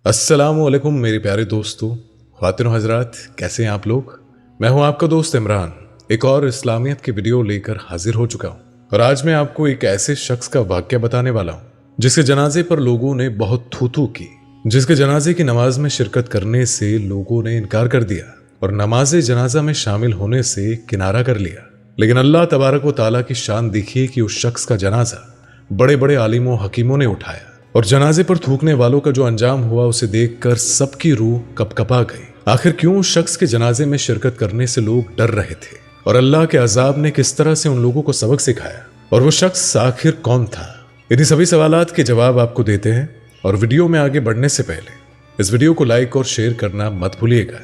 अस्सलामुअलैकुम मेरे प्यारे दोस्तों, ख्वातीन और हजरात, कैसे हैं आप लोग। मैं हूं आपका दोस्त इमरान, एक और इस्लामियत की वीडियो लेकर हाजिर हो चुका हूं। और आज मैं आपको एक ऐसे शख्स का वाक्य बताने वाला हूं जिसके जनाजे पर लोगों ने बहुत थू की, जिसके जनाजे की नमाज में शिरकत करने से लोगों ने इनकार कर दिया और नमाज जनाजा में शामिल होने से किनारा कर लिया। लेकिन अल्लाह तबारक व तआला की शान देखिए कि उस शख्स का जनाजा बड़े बड़े आलिमों हकीमों ने उठाया और जनाजे पर थूकने वालों का जो अंजाम हुआ उसे देखकर सबकी रूह कपकपा गई। आखिर क्यों उस शख्स के जनाजे में शिरकत करने से लोग डर रहे थे और अल्लाह के अजाब ने किस तरह से उन लोगों को सबक सिखाया, और वो शख्स आखिर कौन था। इन्हीं सभी सवालात के जवाब आपको देते हैं। और वीडियो में आगे बढ़ने से पहले इस वीडियो को लाइक और शेयर करना मत भूलिएगा।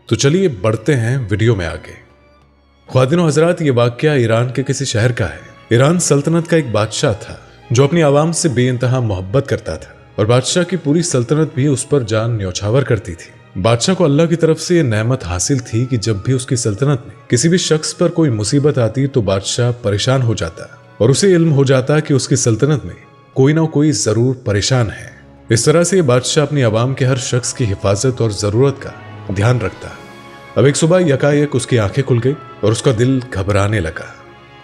तो चलिए बढ़ते हैं वीडियो में आगे। ख्वातीन और हजरात, ये वाकया ईरान के किसी शहर का है। ईरान सल्तनत का एक बादशाह था जो अपनी आवाम से बेइंतहा मोहब्बत करता था और बादशाह की पूरी सल्तनत भी उस पर जान न्यौछावर करती थी। बादशाह को अल्लाह की तरफ से यह नेमत हासिल थी कि जब भी उसकी सल्तनत में किसी भी शख्स पर कोई मुसीबत आती तो बादशाह परेशान हो जाता और उसे इल्म हो जाता कि उसकी सल्तनत में कोई ना कोई जरूर परेशान है। इस तरह से बादशाह अपनी आवाम के हर शख्स की हिफाजत और जरूरत का ध्यान रखता। अब एक सुबह यकायक उसकी आंखें खुल गई और उसका दिल घबराने लगा।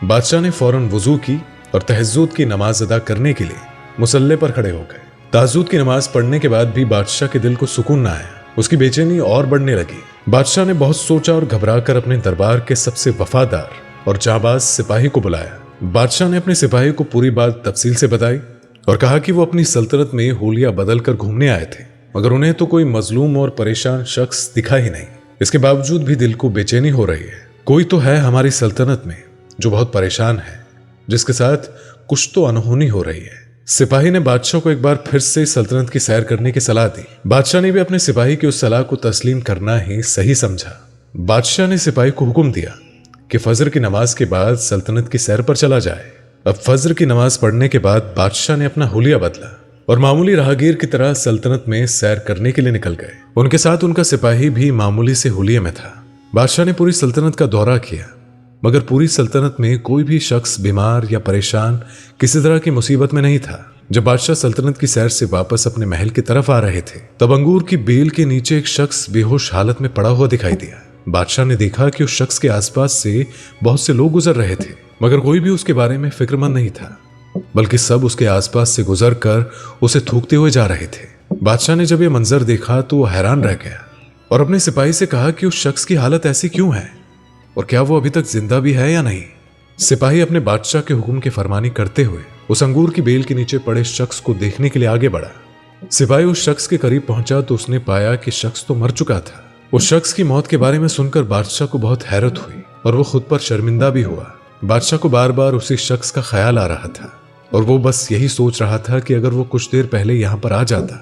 बादशाह ने फौरन वुजू की और तहज्जुद की नमाज अदा करने के लिए मुसल्ले पर खड़े हो गए। तहज्जुद की नमाज पढ़ने के बाद भी बादशाह के दिल को सुकून न आया। उसकी बेचैनी और बढ़ने लगी। बादशाह ने बहुत सोचा और घबराकर अपने दरबार के सबसे वफादार और जाबाज सिपाही को बुलाया। बादशाह ने अपने सिपाही को पूरी बात तफसील से बताई और कहा कि वो अपनी सल्तनत में होलिया बदल कर घूमने आए थे, मगर उन्हें तो कोई मजलूम और परेशान शख्स दिखा ही नहीं। इसके बावजूद भी दिल को बेचैनी हो रही है। कोई तो है हमारी सल्तनत में जो बहुत परेशान है, जिसके साथ कुछ तो अनहोनी हो रही है। सिपाही ने बादशाह को एक बार फिर से सल्तनत की सैर करने की सलाह दी। बादशाह ने भी अपने सिपाही की उस सलाह को तस्लीम करना ही सही समझा। बादशाह ने सिपाही को हुक्म दिया कि फजर की नमाज के बाद सल्तनत की सैर पर चला जाए। अब फजर की नमाज पढ़ने के बाद बादशाह ने अपना हुलिया बदला और मामूली राहगीर की तरह सल्तनत में सैर करने के लिए निकल गए। उनके साथ उनका सिपाही भी मामूली से हुलिये में था। बादशाह ने पूरी सल्तनत का दौरा किया, मगर पूरी सल्तनत में कोई भी शख्स बीमार या परेशान किसी तरह की मुसीबत में नहीं था। जब बादशाह सल्तनत की सैर से वापस अपने महल की तरफ आ रहे थे, तब अंगूर की बेल के नीचे एक शख्स बेहोश हालत में पड़ा हुआ दिखाई दिया। बादशाह ने देखा कि उस शख्स के आसपास से बहुत से लोग गुजर रहे थे, मगर कोई भी उसके बारे में फिक्रमंद नहीं था, बल्कि सब उसके आसपास से गुजर कर उसे थूकते हुए जा रहे थे। बादशाह ने जब यह मंजर देखा तो वो हैरान रह गया और अपने सिपाही से कहा कि उस शख्स की हालत ऐसी क्यों है और क्या वो अभी तक जिंदा भी है या नहीं। सिपाही अपने बादशाह के हुक्म की फरमानी करते हुए उस अंगूर की बेल के नीचे पड़े शख्स को देखने के लिए आगे बढ़ा। सिपाही उस शख्स के करीब पहुंचा तो उसने पाया कि शख्स तो मर चुका था। उस शख्स की मौत के बारे में सुनकर बादशाह को बहुत हैरत हुई और वो खुद पर शर्मिंदा भी हुआ। बादशाह को बार बार उसी शख्स का ख्याल आ रहा था और वो बस यही सोच रहा था कि अगर वो कुछ देर पहले यहाँ पर आ जाता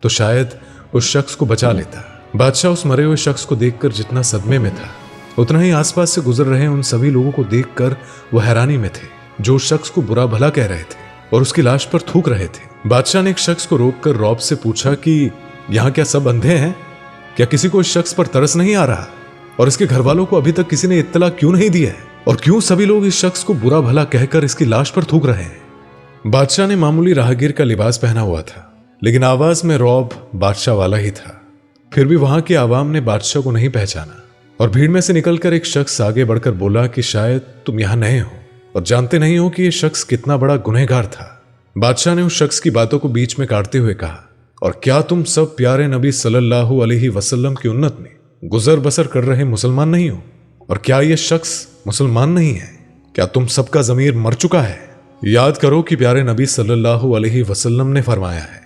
तो शायद उस शख्स को बचा लेता। बादशाह उस मरे हुए शख्स को देखकर जितना सदमे में था, उतना ही आसपास से गुजर रहे उन सभी लोगों को देखकर वो हैरानी में थे जो उस शख्स को बुरा भला कह रहे थे और उसकी लाश पर थूक रहे थे। बादशाह ने एक शख्स को रोककर रौब से पूछा कि यहाँ क्या सब अंधे हैं? क्या किसी को इस शख्स पर तरस नहीं आ रहा? और इसके घर वालों को अभी तक किसी ने इत्तला क्यों नहीं दी है? और क्यों सभी लोग इस शख्स को बुरा भला कहकर इसकी लाश पर थूक रहे हैं? बादशाह ने मामूली राहगीर का लिबास पहना हुआ था, लेकिन आवाज में रौब बादशाह वाला ही था। फिर भी वहां की आवाम ने बादशाह को नहीं पहचाना और भीड़ में से निकलकर एक शख्स आगे बढ़कर बोला कि शायद तुम यहां नए हो और जानते नहीं हो कि यह शख्स कितना बड़ा गुनहगार था। बादशाह ने उस शख्स की बातों को बीच में काटते हुए कहा, और क्या तुम सब प्यारे नबी सल्लल्लाहु अलैहि वसल्लम की उन्नत में गुजर बसर कर रहे मुसलमान नहीं हो? और क्या यह शख्स मुसलमान नहीं है? क्या तुम सबका जमीर मर चुका है? याद करो कि प्यारे नबी सल्लल्लाहु अलैहि वसल्लम ने फरमाया है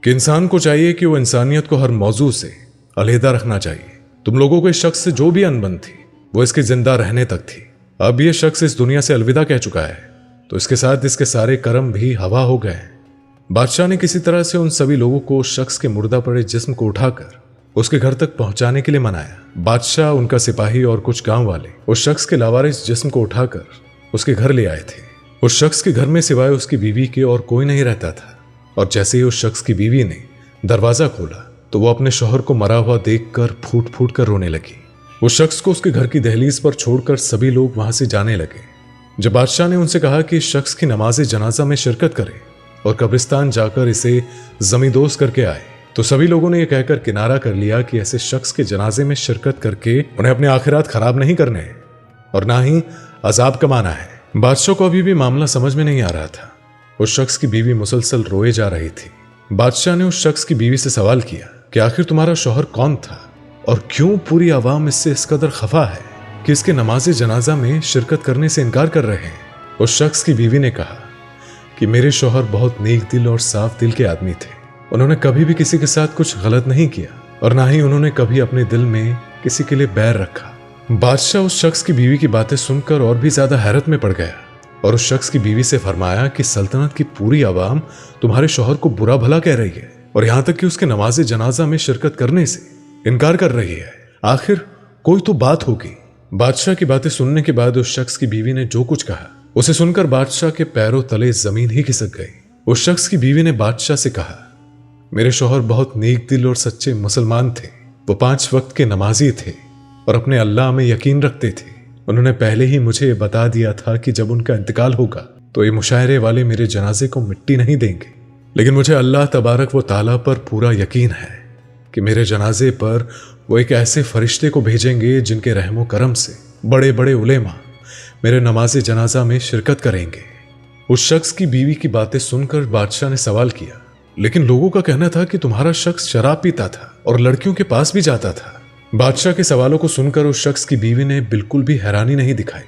कि इंसान को चाहिए कि वो इंसानियत को हर मौजू से अलहदा रखना चाहिए। तुम लोगों को इस शख्स से जो भी अनबन थी वो इसके जिंदा रहने तक थी। अब ये शख्स इस दुनिया से अलविदा कह चुका है तो इसके साथ इसके सारे कर्म भी हवा हो गए हैं। बादशाह ने किसी तरह से उन सभी लोगों को उस शख्स के मुर्दा पड़े जिस्म को उठाकर उसके घर तक पहुंचाने के लिए मनाया। बादशाह, उनका सिपाही और कुछ गांव वाले उस शख्स के लावारिस जिस्म को उठाकर उसके घर ले आए थे। उस शख्स के घर में सिवाय उसकी बीवी के और कोई नहीं रहता था और जैसे ही उस शख्स की बीवी ने दरवाजा खोला तो वो अपने शौहर को मरा हुआ देखकर फूट फूट कर रोने लगी। उस शख्स को उसके घर की दहलीज पर छोड़कर सभी लोग वहां से जाने लगे। जब बादशाह ने उनसे कहा कि इस शख्स की नमाज जनाजा में शिरकत करे और कब्रिस्तान जाकर इसे जमींदोज करके आए, तो सभी लोगों ने यह कहकर किनारा कर लिया कि ऐसे शख्स के जनाजे में शिरकत करके उन्हें अपने आखिरात खराब नहीं करने और ना ही अजाब कमाना है। बादशाह को अभी भी मामला समझ में नहीं आ रहा था। उस शख्स की बीवी मुसलसल रोए जा रही थी। बादशाह ने उस शख्स की बीवी से सवाल किया कि आखिर तुम्हारा शौहर कौन था और क्यों पूरी आवाम इससे इस कदर खफा है कि इसके नमाज़े जनाजा में शिरकत करने से इनकार कर रहे हैं। उस शख्स की बीवी ने कहा कि मेरे शौहर बहुत नेक दिल और साफ दिल के आदमी थे। उन्होंने कभी भी किसी के साथ कुछ गलत नहीं किया और ना ही उन्होंने कभी अपने दिल में किसी के लिए बैर रखा। बादशाह उस शख्स की बीवी की बातें सुनकर और भी ज्यादा हैरत में पड़ गया और उस शख्स की बीवी से फरमाया कि सल्तनत की पूरी आवाम तुम्हारे शौहर को बुरा भला कह रही है और यहां तक कि उसके नमाज़े जनाजा में शिरकत करने से इनकार कर रही है। आखिर कोई तो बात होगी। बादशाह की बातें सुनने के बाद उस शख्स की बीवी ने जो कुछ कहा उसे सुनकर बादशाह के पैरों तले जमीन ही खिसक गई। उस शख्स की बीवी ने बादशाह से कहा, मेरे शौहर बहुत नेक दिल और सच्चे मुसलमान थे। वो 5 वक्त के नमाजी थे और अपने अल्लाह में यकीन रखते थे। उन्होंने पहले ही मुझे ये बता दिया था कि जब उनका इंतकाल होगा तो ये मुशायरे वाले मेरे जनाजे को मिट्टी नहीं देंगे, लेकिन मुझे अल्लाह तबारक व ताला पर पूरा यकीन है कि मेरे जनाजे पर वो एक ऐसे फरिश्ते को भेजेंगे जिनके रहमो करम से बड़े बड़े उलेमा मेरे नमाज़े जनाजा में शिरकत करेंगे। उस शख्स की बीवी की बातें सुनकर बादशाह ने सवाल किया, लेकिन लोगों का कहना था कि तुम्हारा शख्स शराब पीता था और लड़कियों के पास भी जाता था। बादशाह के सवालों को सुनकर उस शख्स की बीवी ने बिल्कुल भी हैरानी नहीं दिखाई,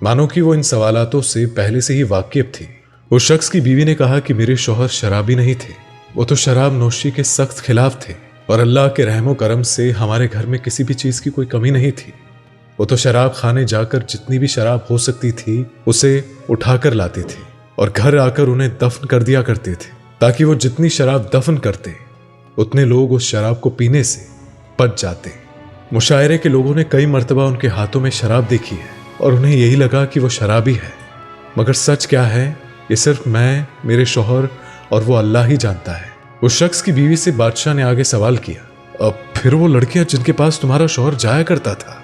मानो कि वो इन सवालातों से पहले से ही वाकिफ थी। उस शख्स की बीवी ने कहा कि मेरे शौहर शराबी नहीं थे, वो तो शराब नोशी के सख्त खिलाफ थे और अल्लाह के रहमो करम से हमारे घर में किसी भी चीज की कोई कमी नहीं थी। वो तो शराब खाने जाकर जितनी भी शराब हो सकती थी उसे उठाकर लाते थे और घर आकर उन्हें दफन कर दिया करते थे, ताकि वो जितनी शराब दफन करते उतने लोग उस शराब को पीने से बच जाते। मुशायरे के लोगों ने कई मर्तबा उनके हाथों में शराब देखी है और उन्हें यही लगा कि वो शराबी है, मगर सच क्या है ये सिर्फ मैं, मेरे शौहर और वो अल्लाह ही जानता है। उस शख्स की बीवी से बादशाह ने आगे सवाल किया, अब फिर वो लड़कियां जिनके पास तुम्हारा शौहर जाया करता था?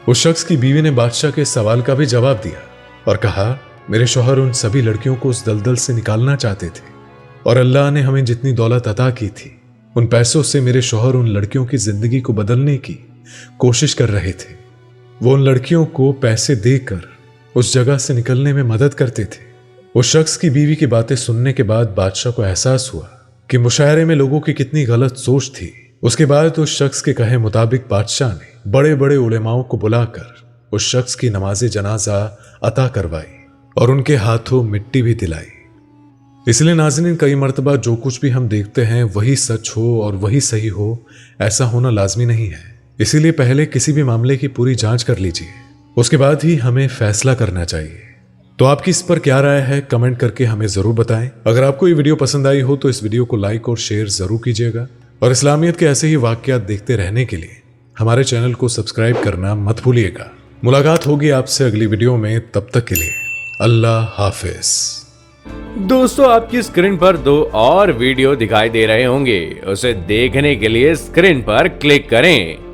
उस शख्स की बीवी ने बादशाह के सवाल का भी जवाब दिया और कहा, मेरे शौहर उन सभी लड़कियों को उस दलदल से निकालना चाहते थे और अल्लाह ने हमें जितनी दौलत अता की थी उन पैसों से मेरे शौहर उन लड़कियों की जिंदगी को बदलने की कोशिश कर रहे थे। वो उन लड़कियों को पैसे देकर उस जगह से निकलने में मदद करते थे। उस शख्स की बीवी की बातें सुनने के बाद बादशाह को एहसास हुआ कि मुशायरे में लोगों की कितनी गलत सोच थी। उसके बाद उस शख्स के कहे मुताबिक बादशाह ने बड़े बड़े उलेमाओं को बुलाकर उस शख्स की नमाज़े जनाजा अता करवाई और उनके हाथों मिट्टी भी दिलाई। इसलिए नाज़रीन, कई मर्तबा जो कुछ भी हम देखते हैं वही सच हो और वही सही हो ऐसा होना लाजमी नहीं है। इसीलिए पहले किसी भी मामले की पूरी जांच कर लीजिए, उसके बाद ही हमें फैसला करना चाहिए। तो आपकी इस पर क्या राय है कमेंट करके हमें जरूर बताएं। अगर आपको ये वीडियो पसंद आई हो तो इस वीडियो को लाइक और शेयर जरूर कीजिएगा और इस्लामियत के ऐसे ही वाक़यात देखते रहने के लिए हमारे चैनल को सब्सक्राइब करना मत भूलिएगा। मुलाकात होगी आपसे अगली वीडियो में, तब तक के लिए अल्लाह हाफिज। दोस्तों, आपकी स्क्रीन पर 2 और वीडियो दिखाई दे रहे होंगे, उसे देखने के लिए स्क्रीन पर क्लिक करें।